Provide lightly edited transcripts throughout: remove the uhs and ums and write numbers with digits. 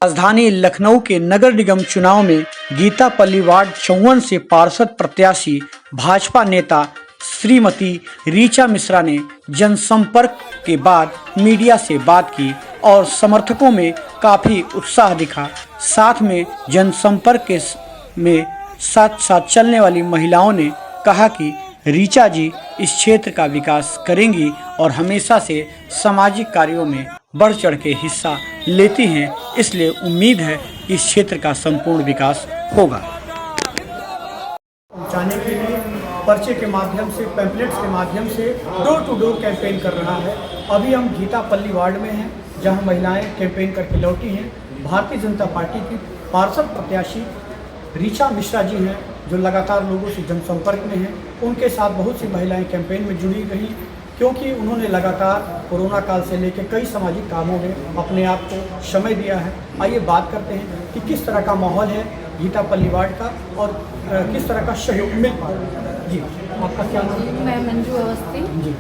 राजधानी लखनऊ के नगर निगम चुनाव में गीतापल्ली वार्ड 54 से पार्षद प्रत्याशी भाजपा नेता श्रीमती ऋचा मिश्रा ने जनसंपर्क के बाद मीडिया से बात की और समर्थकों में काफी उत्साह दिखा। साथ में जनसंपर्क में साथ साथ चलने वाली महिलाओं ने कहा कि ऋचा जी इस क्षेत्र का विकास करेंगी और हमेशा से सामाजिक कार्यों में बढ़ चढ़ के हिस्सा लेती हैं, इसलिए उम्मीद है कि इस क्षेत्र का संपूर्ण विकास होगा। पहुंचाने के लिए पर्चे के माध्यम से, पैम्पलेट्स के माध्यम से डोर टू डोर कैंपेन कर रहा है। अभी हम गीतापल्ली वार्ड में हैं, जहां महिलाएं कैंपेन करके लौटी हैं। भारतीय जनता पार्टी की पार्षद प्रत्याशी ऋचा मिश्रा जी हैं, जो लगातार लोगों से जनसंपर्क में हैं। उनके साथ बहुत सी महिलाएं कैंपेन में जुड़ी रही, क्योंकि उन्होंने लगातार कोरोना काल से लेकर कई सामाजिक कामों में अपने आप को समय दिया है। आइए बात करते हैं कि किस तरह का माहौल है गीतापल्ली वार्ड का और किस तरह का सहयोग मिल पा रहा है। जी, आपका क्या नाम है? मैं मंजू अवस्थी जी,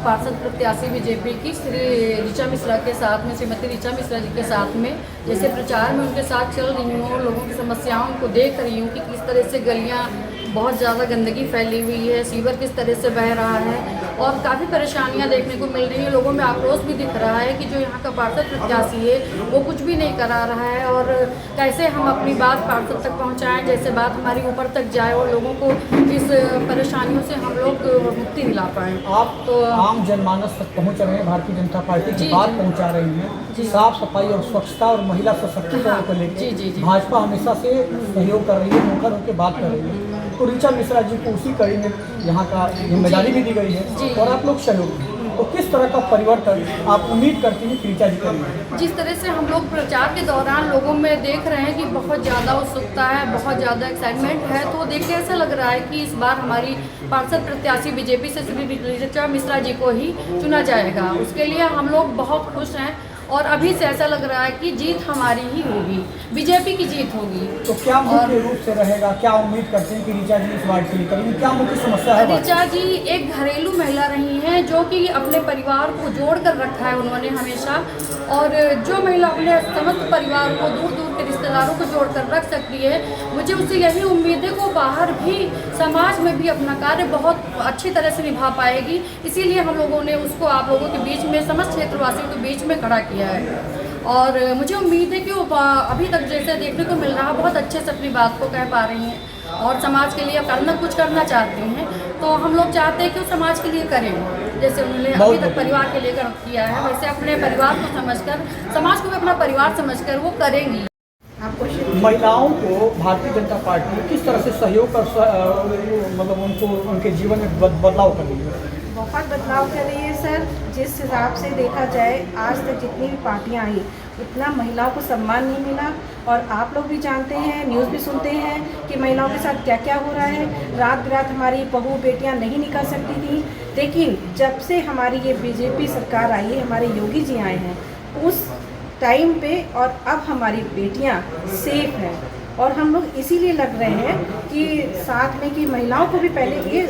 पार्षद प्रत्याशी बीजेपी की श्री ऋचा मिश्रा के साथ में, श्रीमती ऋचा मिश्रा जी के साथ में जैसे प्रचार में उनके साथ चल रही हूँ, लोगों की समस्याओं को देख रही हूँ कि किस तरह से गलियाँ बहुत ज़्यादा गंदगी फैली हुई है, सीवर किस तरह से बह रहा है और काफ़ी परेशानियां देखने को मिल रही हैं। लोगों में आक्रोश भी दिख रहा है कि जो यहाँ का पार्षद प्रत्याशी है वो कुछ भी नहीं करा रहा है और कैसे हम अपनी बात पार्षद तक पहुँचाएँ, जैसे बात हमारी ऊपर तक जाए और लोगों को इस परेशानियों से हम लोग मुक्ति दिला पाएँ। आप तो आम जनमानस तक पहुँच रहे हैं, भारतीय जनता पार्टी की बात पहुँचा रही हैं, साफ सफाई और स्वच्छता और महिला सशक्तिकरण को लेकर भाजपा हमेशा से सहयोग कर रही है, मुखर होकर बात कर रही है। तो ऋचा मिश्रा जी को उसी कड़ी में यहाँ का जिम्मेदारी भी दी गई है और आप लोग सहयोग, तो किस तरह का परिवर्तन आप उम्मीद करती हैं कि ऋचा जी करेंगे? जिस तरह से हम लोग प्रचार के दौरान लोगों में देख रहे हैं कि बहुत ज़्यादा उत्सुकता है, बहुत ज़्यादा एक्साइटमेंट है, तो देख के ऐसा लग रहा है कि इस बार हमारी पार्षद प्रत्याशी बीजेपी से श्री ऋचा मिश्रा जी को ही चुना जाएगा। उसके लिए हम लोग बहुत खुश हैं और अभी से ऐसा लग रहा है कि जीत हमारी ही होगी, बीजेपी की जीत होगी। तो क्या मुख्य रूप से रहेगा, क्या उम्मीद करते हैं कि ऋचा जी इस वार्ड के लिए करेंगी? क्या मुख्य समस्या है? ऋचा जी एक घरेलू महिला रही हैं जो कि अपने परिवार को जोड़ कर रखा है उन्होंने हमेशा, और जो महिला अपने समस्त परिवार को, दूर दूर के रिश्तेदारों को जोड़ कर रख सकती है, मुझे उससे यही उम्मीद है कि वो बाहर भी समाज में भी अपना कार्य बहुत अच्छी तरह से निभा पाएगी। इसीलिए हम लोगों ने उसको आप लोगों के बीच में, समस्त क्षेत्रवासियों के बीच में खड़ा किया है और मुझे उम्मीद है कि वो अभी तक जैसे देखने को मिल रहा, बहुत अच्छे से अपनी बात को कह पा रही हैं और समाज के लिए कुछ करना चाहती हैं। तो हम लोग चाहते हैं कि वो समाज के लिए करें, जैसे उन्होंने अभी तक परिवार के लिए किया है, वैसे अपने परिवार को समझकर, समाज को भी अपना परिवार समझकर वो करेंगी। महिलाओं को भारतीय जनता पार्टी किस तरह से सहयोग कर, मतलब उनको उनके जीवन में बदलाव कर रही है? बहुत बदलाव कर रही है सर। जिस हिसाब से देखा जाए आज तक जितनी भी पार्टियां आई उतना महिलाओं को सम्मान नहीं मिला, और आप लोग भी जानते हैं, न्यूज़ भी सुनते हैं कि महिलाओं के साथ क्या क्या हो रहा है। रात बिरात हमारी बहू बेटियां नहीं निकल सकती थी, लेकिन जब से हमारी ये बीजेपी सरकार आई है, हमारे योगी जी आए हैं, उस टाइम पे और अब हमारी बेटियां सेफ हैं। और हम लोग इसीलिए लग रहे हैं कि साथ में कि महिलाओं को भी पहले ये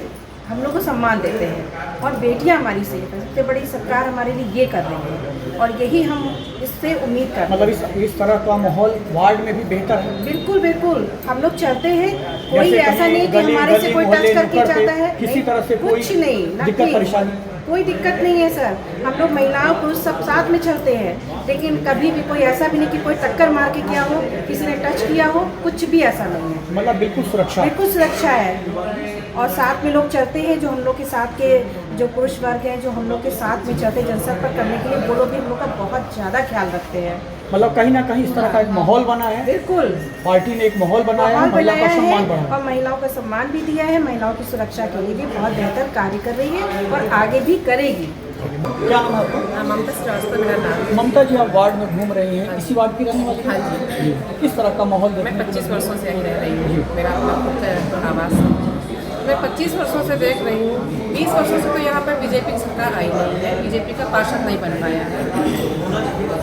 हम लोग को सम्मान देते हैं और बेटियां हमारी सेफ है। सबसे बड़ी सरकार हमारे लिए ये कर रही है और यही हम इससे उम्मीद करते हैं। मतलब इस तरह का माहौल वार्ड में भी बेहतर है? बिल्कुल बिल्कुल, हम लोग चाहते हैं, कोई ऐसा नहीं कि हमारे से कोई टच करके जाता है, किसी तरह से कुछ नहीं, दिक्कत परेशानी कोई दिक्कत नहीं है सर। हम लोग महिलाओं को सब साथ में चलते हैं, लेकिन कभी भी कोई ऐसा भी नहीं कि कोई टक्कर मार के किया हो, किसी ने टच किया हो, कुछ भी ऐसा नहीं है। मतलब बिल्कुल सुरक्षा है। और साथ में लोग चलते हैं, जो हम लोग के साथ के जो पुरुष वर्ग हैं, जो हम लोग के साथ में चलते जनसंपर्क करने के लिए, वो लोग भी हम लोग का बहुत ज़्यादा ख्याल रखते हैं। मतलब कहीं ना कहीं इस तरह का एक माहौल बना है। बिल्कुल, पार्टी ने एक माहौल बनाया है, महिला का सम्मान बढ़ाया और महिलाओं का सम्मान भी दिया है। महिलाओं की सुरक्षा के लिए भी बहुत बेहतर कार्य कर रही है और आगे भी करेगी। क्या नाम है आपका? ममता श्रीवास्तव मेरा नाम। ममता जी, आप वार्ड में घूम रही हैं, इसी वार्ड की रहने वाली? हाँ जी। किस तरह का माहौल? मैं 25 वर्षों से यहीं रह रही हूँ, मेरा अपना खुद का आवास। मैं 25 वर्षों से देख रही हूँ, 20 वर्षों से तो यहाँ पर बीजेपी की सरकार आई नहीं है, बीजेपी का पार्षद नहीं बन पाया है।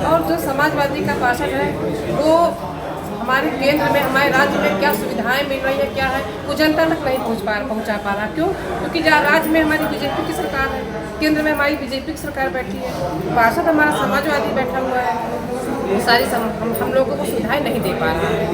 और जो समाजवादी का पार्षद है वो हमारे केंद्र में, हमारे राज्य में क्या सुविधाएं मिल रही है, क्या है, वो जनता तक नहीं पहुँचा पा रहा। क्यों? क्योंकि राज्य में हमारी बीजेपी की सरकार है। केंद्र में हमारी बीजेपी की सरकार बैठी है, पार्षद हमारा समाजवादी बैठा हुआ है। वो सारी हम लोगों को सुविधाएं नहीं दे पा रहा है,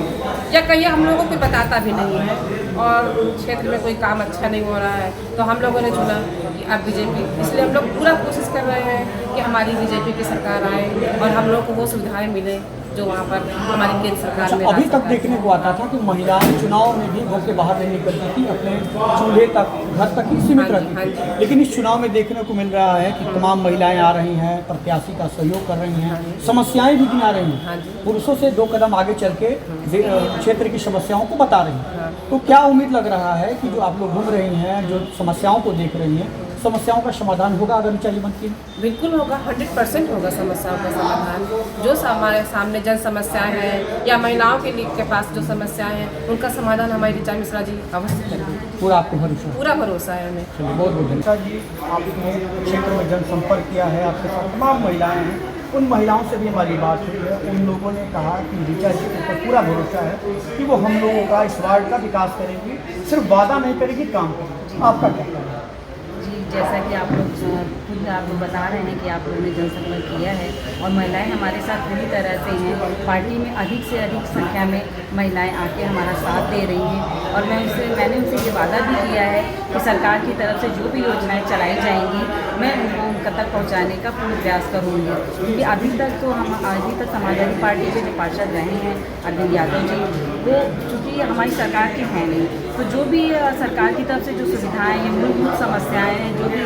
या कहीं हम लोगों को बताता भी नहीं है, और क्षेत्र में कोई काम अच्छा नहीं हो रहा है। तो हम लोगों ने चुना कि अब बीजेपी, इसलिए हम लोग पूरा कोशिश कर रहे हैं कि हमारी बीजेपी की सरकार आए और हम लोग को वो सुविधाएं मिले जो वहाँ पर हमारी केंद्र सरकार में। अभी तक देखने को आता था कि महिलाएं चुनाव में भी घर से बाहर नहीं निकलती थी, अपने चूल्हे तक, घर तक ही सीमित रहती थी। लेकिन इस चुनाव में देखने को मिल रहा है कि तमाम महिलाएं आ रही हैं, प्रत्याशी का सहयोग कर रही हैं, समस्याएं भी गिना रही हैं, पुरुषों से 2 कदम आगे चल के क्षेत्र की समस्याओं को बता रही हैं। तो क्या उम्मीद लग रहा है कि जो आप लोग घूम रही हैं, जो समस्याओं को देख रही हैं, समस्याओं का समाधान होगा अगर ऊंचाई बनती है? बिल्कुल होगा, 100% होगा समस्याओं का समाधान। जो हमारे सामने जन समस्याएं हैं या महिलाओं के पास जो समस्याएं हैं, उनका समाधान हमारी ऋचा मिश्रा जी अवश्य करेंगे। पूरा आपको भरोसा? पूरा भरोसा है हमें। चलिए, बहुत बहुत धन्यवाद जी। आपने क्षेत्र में जनसंपर्क किया है, आपके साथ तमाम महिलाएं हैं, उन महिलाओं से भी हमारी बात हुई है। उन लोगों ने कहा कि ऋचा जी के ऊपर पूरा भरोसा है कि वो हम लोगों का, इस वार्ड का विकास करेंगी, सिर्फ वादा नहीं करेगी, काम करेंगी। आपका क्या कहना है? जैसा कि आप लोग खुद आप लोग बता रहे हैं कि आप लोगों ने जनसंपर्क किया है और महिलाएं हमारे साथ पूरी तरह से हैं। पार्टी में अधिक से अधिक संख्या में महिलाएं आके हमारा साथ दे रही हैं और मैंने उनसे ये वादा भी किया है कि सरकार की तरफ से जो भी योजनाएं चलाई जाएंगी, मैं उनको उनका तक पहुँचाने का पूरा प्रयास करूँगी। क्योंकि अभी तक समाजवादी पार्टी के जो पार्षद रहे हैं अरविंद यादव जी, वो चूँकि हमारी सरकार के हैं नहीं, तो जो भी सरकार की तरफ से जो सुविधाएँ हैं, मूलभूत समस्याएँ हैं, जो भी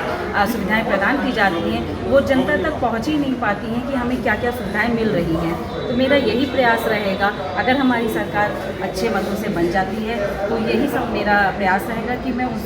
सुविधाएं प्रदान की जाती हैं, वो जनता तक पहुंच ही नहीं पाती हैं कि हमें क्या क्या सुविधाएं मिल रही हैं। तो मेरा यही प्रयास रहेगा, अगर हमारी सरकार अच्छे मतों से बन जाती है तो यही सब मेरा प्रयास रहेगा कि मैं उस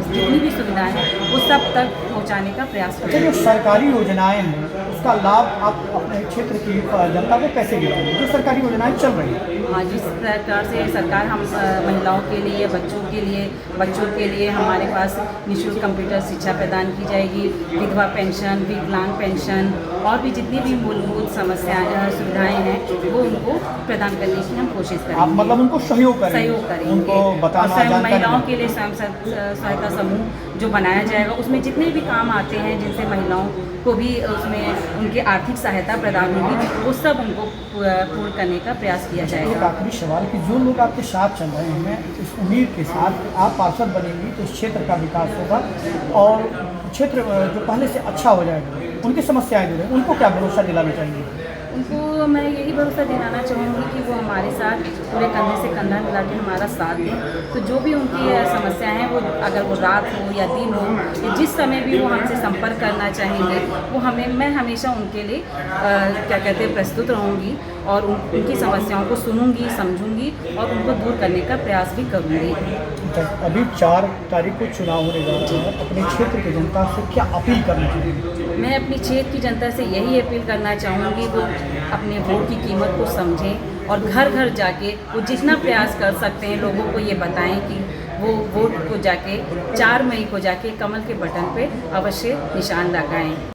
जितनी भी सुविधाएं हैं वो सब तक पहुंचाने का प्रयास अच्छा, जो सरकारी योजनाएं हैं उसका लाभ आप अपने क्षेत्र की जनता को कैसे दिलाएंगे, जो सरकारी योजनाएं चल रही हैं? हाँ, जिस प्रकार से सरकार हम महिलाओं के लिए, बच्चों के लिए हमारे पास निःशुल्क कंप्यूटर शिक्षा प्रदान की जाएगी, विधवा पेंशन, विकलांग पेंशन और भी जितनी भी मूलभूत सुविधाएं हैं वो उनको प्रदान करने की हम कोशिश करेंगे। आप मतलब उनको सहयोग करेंगे, उनको बताना, और महिलाओं के लिए स्वयं सहायता समूह जो बनाया जाएगा, उसमें जितने भी काम आते हैं जिनसे महिलाओं को भी उसमें उनकी आर्थिक सहायता प्रदान होगी, वो सब उनको पूर्ण करने का प्रयास किया जाएगा। एक आखिरी सवाल कि जो लोग आपके साथ चल रहे हैं, इस उम्मीद के साथ कि आप पार्षद बनेंगी तो इस क्षेत्र का विकास होगा और क्षेत्र जो पहले से अच्छा हो जाएगा, उनकी समस्याएं जो है उनको क्या भरोसा दिलाना चाहिए? उनको मैं यही भरोसा दिलाना चाहूँगी कि वो हमारे साथ पूरे कंधे से कंधा मिला के हमारा साथ दें। तो जो भी उनकी समस्या है, वो अगर वो रात हो या दिन हो या जिस समय भी वो हमसे संपर्क करना चाहेंगे, वो मैं हमेशा उनके लिए क्या कहते हैं प्रस्तुत रहूँगी और उनकी समस्याओं को सुनूँगी, समझूँगी और उनको दूर करने का प्रयास भी करूँगी। अभी 4 तारीख को चुनाव होने जा रहा है, अपने क्षेत्र की जनता से क्या अपील करना चाहिए? मैं अपनी क्षेत्र की जनता से यही अपील करना चाहूँगी, वो अपने वोट की कीमत को समझें और घर घर जाके वो जितना प्रयास कर सकते हैं लोगों को ये बताएं कि वो वोट को जाके 4 मई को जाके कमल के बटन पे अवश्य निशान लगाएं।